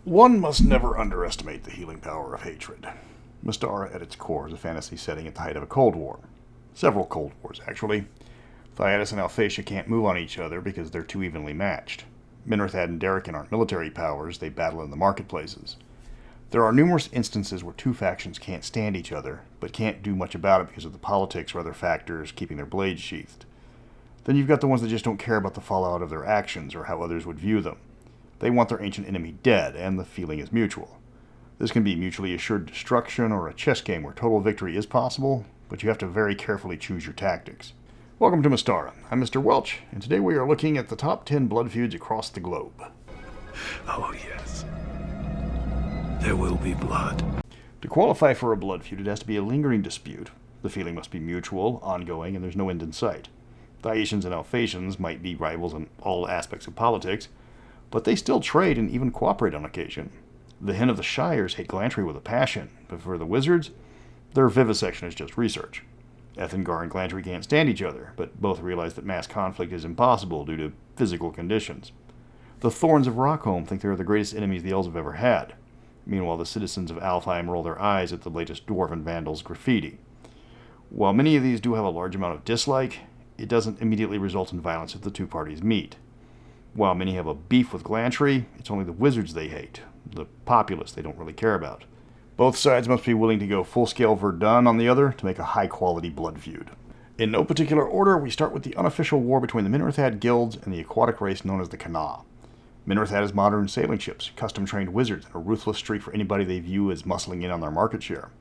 One must never underestimate the healing power of hatred. Mystara, at its core, is a fantasy setting at the height of a Cold War. Several Cold Wars, actually. Thyatis and Alphatia can't move on each other because they're too evenly matched. Minrothad and Darokin aren't military powers, they battle in the marketplaces. There are numerous instances where two factions can't stand each other, but can't do much about it because of the politics or other factors keeping their blades sheathed. Then you've got the ones that just don't care about the fallout of their actions or how others would view them. They want their ancient enemy dead, and the feeling is mutual. This can be mutually assured destruction or a chess game where total victory is possible, but you have to very carefully choose your tactics. Welcome to Mystara. I'm Mr. Welch, and today we are looking at the top 10 blood feuds across the globe. Oh yes. There will be blood. To qualify for a blood feud, it has to be a lingering dispute. The feeling must be mutual, ongoing, and there's no end in sight. Thyacians and Alphatians might be rivals in all aspects of politics, but they still trade and even cooperate on occasion. The Hen of the Shires hate Glantry with a passion, but for the Wizards, their vivisection is just research. Ethengar and Glantry can't stand each other, but both realize that mass conflict is impossible due to physical conditions. The Thorns of Rockholm think they're the greatest enemies the elves have ever had. Meanwhile, the citizens of Alfheim roll their eyes at the latest Dwarven Vandals graffiti. While many of these do have a large amount of dislike, it doesn't immediately result in violence if the two parties meet. While many have a beef with Glantry, it's only the Wizards they hate. The populace they don't really care about. Both sides must be willing to go full-scale Verdun on the other to make a high-quality blood feud. In no particular order, we start with the unofficial war between the Minrothad guilds and the aquatic race known as the Canat. Minrothad has modern sailing ships, custom-trained wizards, and a ruthless streak for anybody they view as muscling in on their market share.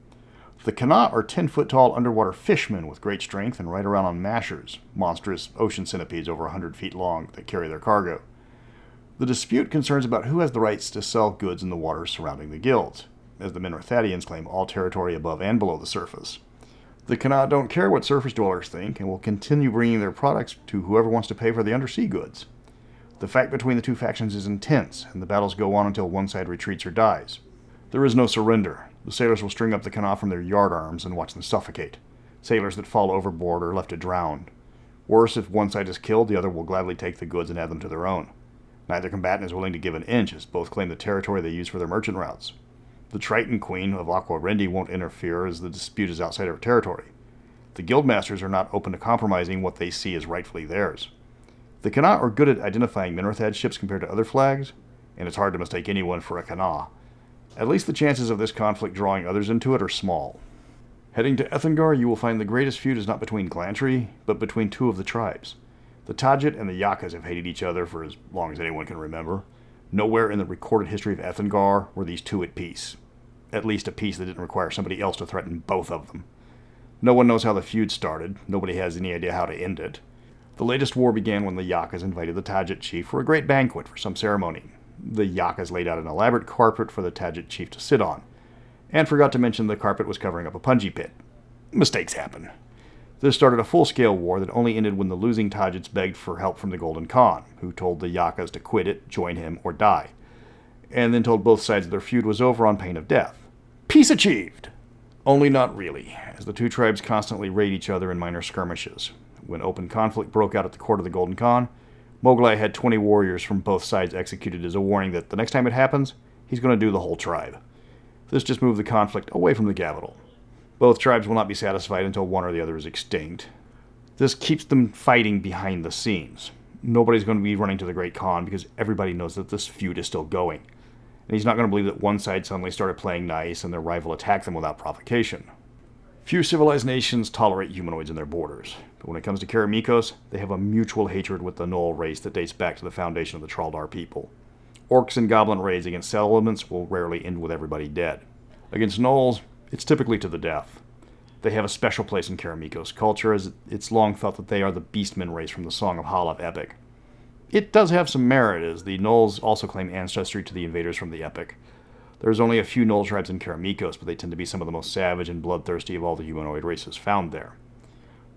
The Canat are 10-foot-tall underwater fishmen with great strength and ride around on mashers, monstrous ocean centipedes over 100 feet long that carry their cargo. The dispute concerns about who has the rights to sell goods in the waters surrounding the guilds, as the Minrothadians claim all territory above and below the surface. The Canat don't care what surface dwellers think and will continue bringing their products to whoever wants to pay for the undersea goods. The fight between the two factions is intense, and the battles go on until one side retreats or dies. There is no surrender. The sailors will string up the Canat from their yardarms and watch them suffocate. Sailors that fall overboard are left to drown. Worse, if one side is killed, the other will gladly take the goods and add them to their own. Neither combatant is willing to give an inch, as both claim the territory they use for their merchant routes. The Triton Queen of Ierendi won't interfere as the dispute is outside her territory. The guildmasters are not open to compromising what they see as rightfully theirs. The Canat are good at identifying Minrothad ships compared to other flags, and it's hard to mistake anyone for a Canat. At least the chances of this conflict drawing others into it are small. Heading to Ethengar, you will find the greatest feud is not between Glantry, but between two of the tribes. The Tajit and the Yakas have hated each other for as long as anyone can remember. Nowhere in the recorded history of Ethengar were these two at peace. At least a peace that didn't require somebody else to threaten both of them. No one knows how the feud started. Nobody has any idea how to end it. The latest war began when the Yakas invited the Tajit chief for a great banquet for some ceremony. The Yakas laid out an elaborate carpet for the Tajit chief to sit on, and forgot to mention the carpet was covering up a punji pit. Mistakes happen. This started a full-scale war that only ended when the losing Tajits begged for help from the Golden Khan, who told the Yakas to quit it, join him, or die, and then told both sides their feud was over on pain of death. Peace achieved! Only not really, as the two tribes constantly raid each other in minor skirmishes. When open conflict broke out at the court of the Golden Khan, Moglai had 20 warriors from both sides executed as a warning that the next time it happens, he's going to do the whole tribe. This just moved the conflict away from the capital. Both tribes will not be satisfied until one or the other is extinct. This keeps them fighting behind the scenes. Nobody's going to be running to the Great Khan because everybody knows that this feud is still going. And he's not going to believe that one side suddenly started playing nice and their rival attacked them without provocation. Few civilized nations tolerate humanoids in their borders, but when it comes to Karamikos, they have a mutual hatred with the Gnoll race that dates back to the foundation of the Traldar people. Orcs and goblin raids against settlements will rarely end with everybody dead. Against Gnolls, it's typically to the death. They have a special place in Karamikos culture, as it's long felt that they are the beastmen race from the Song of Halav epic. It does have some merit, as the Gnolls also claim ancestry to the invaders from the epic. There's only a few Gnoll tribes in Karamikos, but they tend to be some of the most savage and bloodthirsty of all the humanoid races found there.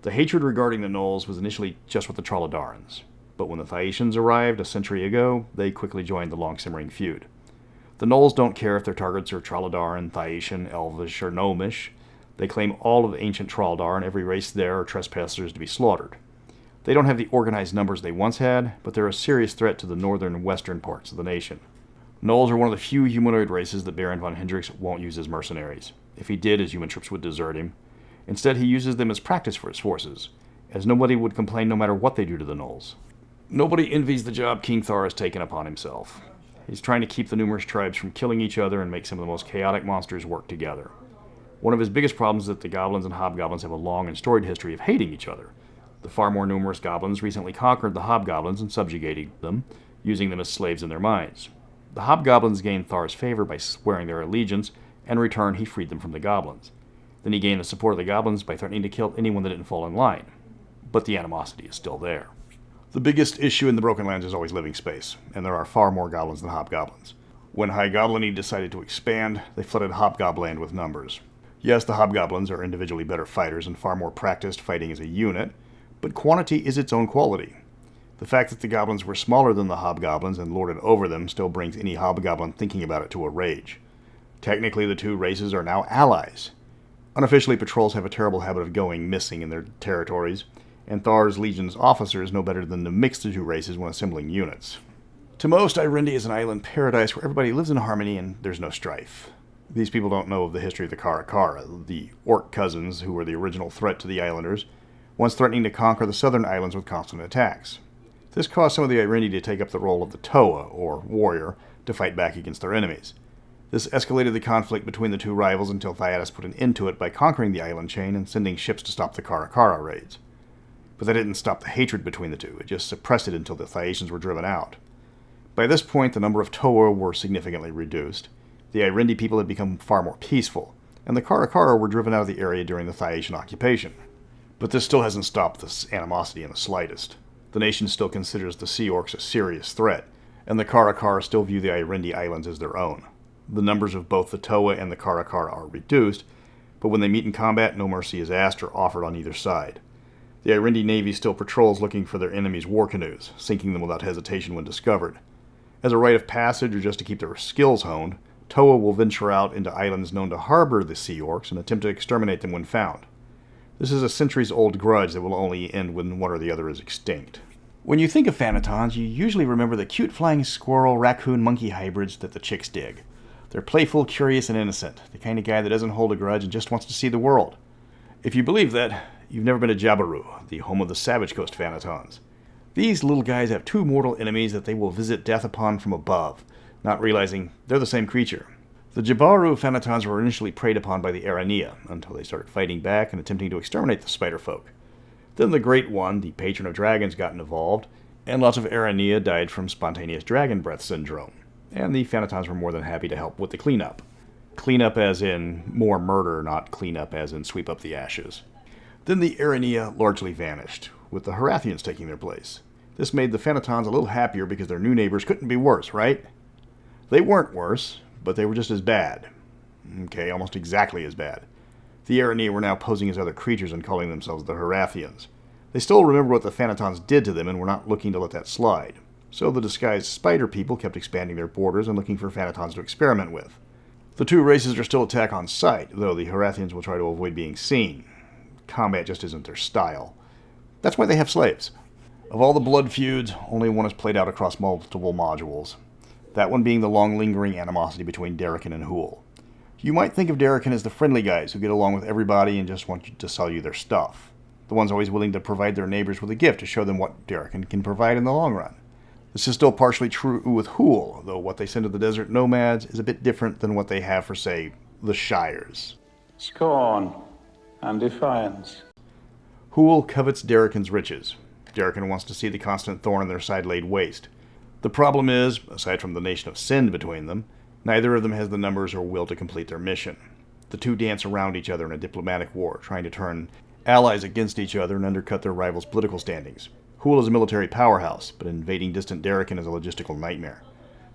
The hatred regarding the Gnolls was initially just with the Traldarans, but when the Thyacians arrived a century ago, they quickly joined the long-simmering feud. The Gnolls don't care if their targets are Traldaran, Thyacian, Elvish, or Gnomish. They claim all of ancient Traldar and every race there are trespassers to be slaughtered. They don't have the organized numbers they once had, but they're a serious threat to the northern and western parts of the nation. Gnolls are one of the few humanoid races that Baron von Hendrix won't use as mercenaries. If he did, his human troops would desert him. Instead, he uses them as practice for his forces, as nobody would complain no matter what they do to the Gnolls. Nobody envies the job King Thar has taken upon himself. He's trying to keep the numerous tribes from killing each other and make some of the most chaotic monsters work together. One of his biggest problems is that the goblins and hobgoblins have a long and storied history of hating each other. The far more numerous goblins recently conquered the hobgoblins and subjugated them, using them as slaves in their minds. The hobgoblins gained Thar's favor by swearing their allegiance, and in return he freed them from the goblins. Then he gained the support of the goblins by threatening to kill anyone that didn't fall in line. But the animosity is still there. The biggest issue in the Broken Lands is always living space, and there are far more goblins than hobgoblins. When High Gobliny decided to expand, they flooded Hobgobland with numbers. Yes, the hobgoblins are individually better fighters and far more practiced fighting as a unit, but quantity is its own quality. The fact that the goblins were smaller than the hobgoblins and lorded over them still brings any hobgoblin thinking about it to a rage. Technically, the two races are now allies. Unofficially, patrols have a terrible habit of going missing in their territories, and Thar's Legion's officers know better than to mix the two races when assembling units. To most, Ierendi is an island paradise where everybody lives in harmony and there's no strife. These people don't know of the history of the Karakara, the orc cousins who were the original threat to the islanders, once threatening to conquer the southern islands with constant attacks. This caused some of the Ierendi to take up the role of the Toa, or warrior, to fight back against their enemies. This escalated the conflict between the two rivals until Thyatis put an end to it by conquering the island chain and sending ships to stop the Karakara raids. But that didn't stop the hatred between the two, it just suppressed it until the Thyacians were driven out. By this point, the number of Toa were significantly reduced. The Ierendi people had become far more peaceful, and the Karakara were driven out of the area during the Thyacian occupation. But this still hasn't stopped this animosity in the slightest. The nation still considers the Sea Orcs a serious threat, and the Karakara still view the Ierendi Islands as their own. The numbers of both the Toa and the Karakara are reduced, but when they meet in combat, no mercy is asked or offered on either side. The Ierendi Navy still patrols looking for their enemies' war canoes, sinking them without hesitation when discovered. As a rite of passage or just to keep their skills honed, Toa will venture out into islands known to harbor the Sea Orcs and attempt to exterminate them when found. This is a centuries-old grudge that will only end when one or the other is extinct. When you think of Phanatons, you usually remember the cute flying squirrel, raccoon, monkey hybrids that the chicks dig. They're playful, curious, and innocent, the kind of guy that doesn't hold a grudge and just wants to see the world. If you believe that, you've never been to Jabiru, the home of the Savage Coast Phanatons. These little guys have two mortal enemies that they will visit death upon from above, not realizing they're the same creature. The Jabiru Phanatons were initially preyed upon by the Ierendi, until they started fighting back and attempting to exterminate the spider folk. Then the Great One, the patron of dragons, got involved, and lots of Ierendi died from spontaneous dragon breath syndrome, and the Phanatons were more than happy to help with the cleanup. Cleanup as in more murder, not cleanup as in sweep up the ashes. Then the Ierendi largely vanished, with the Harathians taking their place. This made the Phanatons a little happier because their new neighbors couldn't be worse, right? They weren't worse, but they were just as bad. Okay, almost exactly as bad. The Ierendi were now posing as other creatures and calling themselves the Harathians. They still remember what the Phanatons did to them and were not looking to let that slide. So the disguised spider people kept expanding their borders and looking for Phanatons to experiment with. The two races are still attack on sight, though the Harathians will try to avoid being seen. Combat just isn't their style. That's why they have slaves. Of all the blood feuds, only one is played out across multiple modules. That one being the long-lingering animosity between Darokin and Hool. You might think of Darokin as the friendly guys who get along with everybody and just want to sell you their stuff. The ones always willing to provide their neighbors with a gift to show them what Darokin can provide in the long run. This is still partially true with Hool, though what they send to the desert nomads is a bit different than what they have for, say, the Shires. Scorn and defiance. Hool covets Darokin's riches. Darokin wants to see the constant thorn in their side laid waste. The problem is, aside from the nation of sin between them, neither of them has the numbers or will to complete their mission. The two dance around each other in a diplomatic war, trying to turn allies against each other and undercut their rivals' political standings. Hool is a military powerhouse, but invading distant Darokin is a logistical nightmare.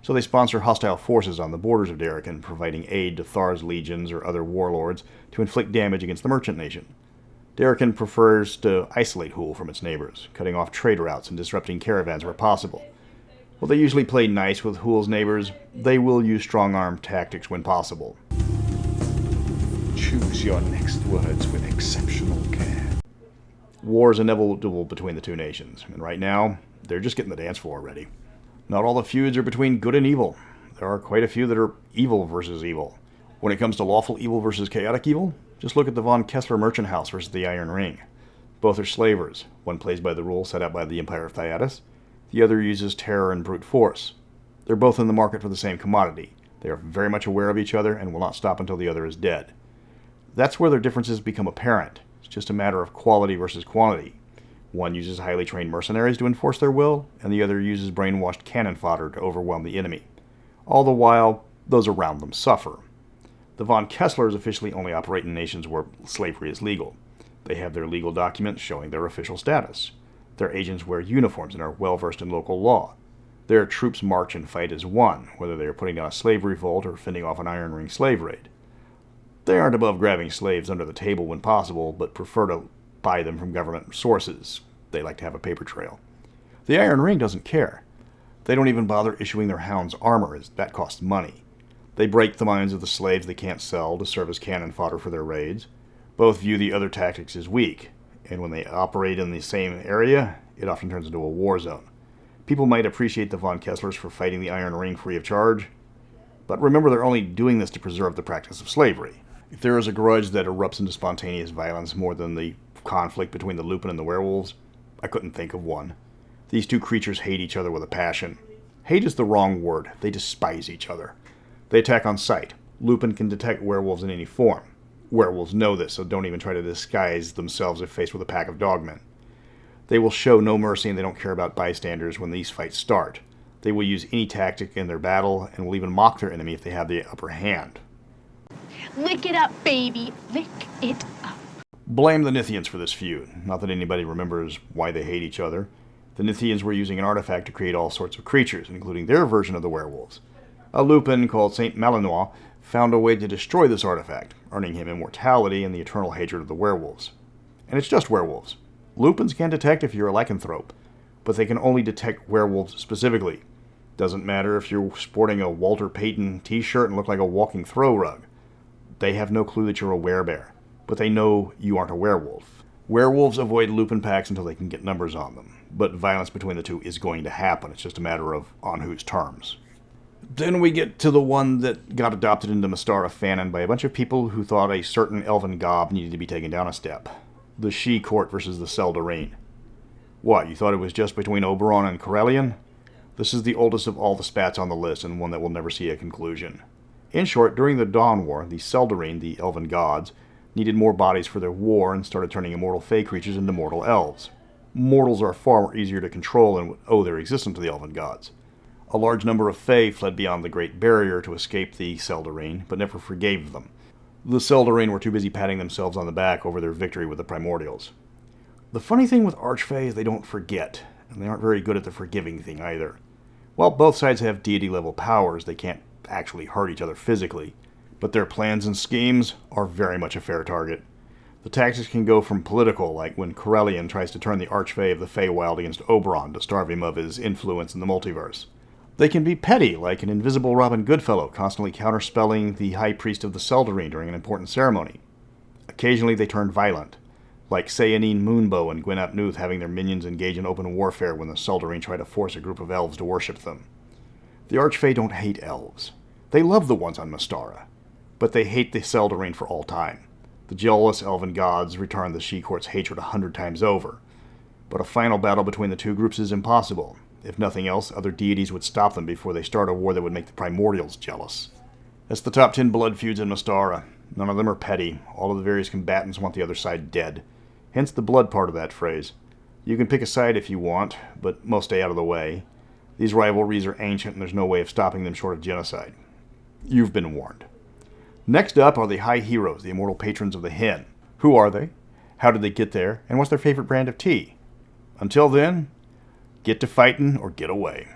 So they sponsor hostile forces on the borders of Darokin, providing aid to Thar's legions or other warlords to inflict damage against the merchant nation. Darokin prefers to isolate Hool from its neighbors, cutting off trade routes and disrupting caravans where possible. While they usually play nice with Hool's neighbors, they will use strong-arm tactics when possible. Choose your next words with exceptional care. War is inevitable between the two nations, and right now, they're just getting the dance floor ready. Not all the feuds are between good and evil. there are quite a few that are evil versus evil. When it comes to lawful evil versus chaotic evil, just look at the von Kessler merchant house versus the Iron Ring. Both are slavers. One plays by the rules set out by the Empire of Thyatis. The other uses terror and brute force. They're both in the market for the same commodity. They are very much aware of each other and will not stop until the other is dead. That's where their differences become apparent. It's just a matter of quality versus quantity. One uses highly trained mercenaries to enforce their will, and the other uses brainwashed cannon fodder to overwhelm the enemy. All the while, those around them suffer. The von Kesslers officially only operate in nations where slavery is legal. They have their legal documents showing their official status. Their agents wear uniforms and are well versed in local law. Their troops march and fight as one, whether they are putting down a slave revolt or fending off an Iron Ring slave raid. They aren't above grabbing slaves under the table when possible, but prefer to buy them from government sources. They like to have a paper trail. The Iron Ring doesn't care. They don't even bother issuing their hounds armor, as that costs money. They break the minds of the slaves they can't sell to serve as cannon fodder for their raids. Both view the other tactics as weak, and when they operate in the same area, it often turns into a war zone. People might appreciate the von Kesslers for fighting the Iron Ring free of charge, but remember they're only doing this to preserve the practice of slavery. If there is a grudge that erupts into spontaneous violence more than the conflict between the Lupin and the werewolves, I couldn't think of one. These two creatures hate each other with a passion. Hate is the wrong word. They despise each other. They attack on sight. Lupin can detect werewolves in any form. Werewolves know this, so don't even try to disguise themselves if faced with a pack of dogmen. They will show no mercy and they don't care about bystanders when these fights start. They will use any tactic in their battle and will even mock their enemy if they have the upper hand. Lick it up, baby. Lick it up. Blame the Nithians for this feud. Not that anybody remembers why they hate each other. The Nithians were using an artifact to create all sorts of creatures, including their version of the werewolves. A Lupin called Saint Malinois found a way to destroy this artifact, earning him immortality and the eternal hatred of the werewolves. And it's just werewolves. Lupins can detect if you're a lycanthrope, but they can only detect werewolves specifically. Doesn't matter if you're sporting a Walter Payton t-shirt and look like a walking throw rug. They have no clue that you're a werebear, but they know you aren't a werewolf. Werewolves avoid Lupin packs until they can get numbers on them, but violence between the two is going to happen. It's just a matter of on whose terms. Then we get to the one that got adopted into Mystara fanon by a bunch of people who thought a certain elven gob needed to be taken down a step. The Fey Court versus the Seldarine. What, you thought it was just between Oberon and Corellian? This is the oldest of all the spats on the list, and one that will never see a conclusion. In short, during the Dawn War, the Seldarine, the elven gods, needed more bodies for their war and started turning immortal fey creatures into mortal elves. Mortals are far more easier to control and would owe their existence to the elven gods. A large number of fey fled beyond the Great Barrier to escape the Seldarine, but never forgave them. The Seldarine were too busy patting themselves on the back over their victory with the Primordials. The funny thing with Archfey is they don't forget, and they aren't very good at the forgiving thing either. While both sides have deity-level powers, they can't actually hurt each other physically, but their plans and schemes are very much a fair target. The tactics can go from political, like when Corellian tries to turn the Archfey of the Feywild against Oberon to starve him of his influence in the multiverse. They can be petty, like an invisible Robin Goodfellow constantly counterspelling the High Priest of the Seldarine during an important ceremony. Occasionally they turn violent, like Sayanine Moonbow and Gwyn ap Nuth having their minions engage in open warfare when the Seldarine try to force a group of elves to worship them. The Archfey don't hate elves. They love the ones on Mystara, but they hate the Seldarine for all time. The jealous elven gods return the Fey Court's hatred 100 times over, but a final battle between the two groups is impossible. If nothing else, other deities would stop them before they start a war that would make the Primordials jealous. That's the top 10 blood feuds in Mystara. None of them are petty. All of the various combatants want the other side dead. Hence the blood part of that phrase. You can pick a side if you want, but most stay out of the way. These rivalries are ancient and there's no way of stopping them short of genocide. You've been warned. Next up are the High Heroes, the immortal patrons of the Hen. Who are they? How did they get there? And what's their favorite brand of tea? Until then, get to fighting or get away.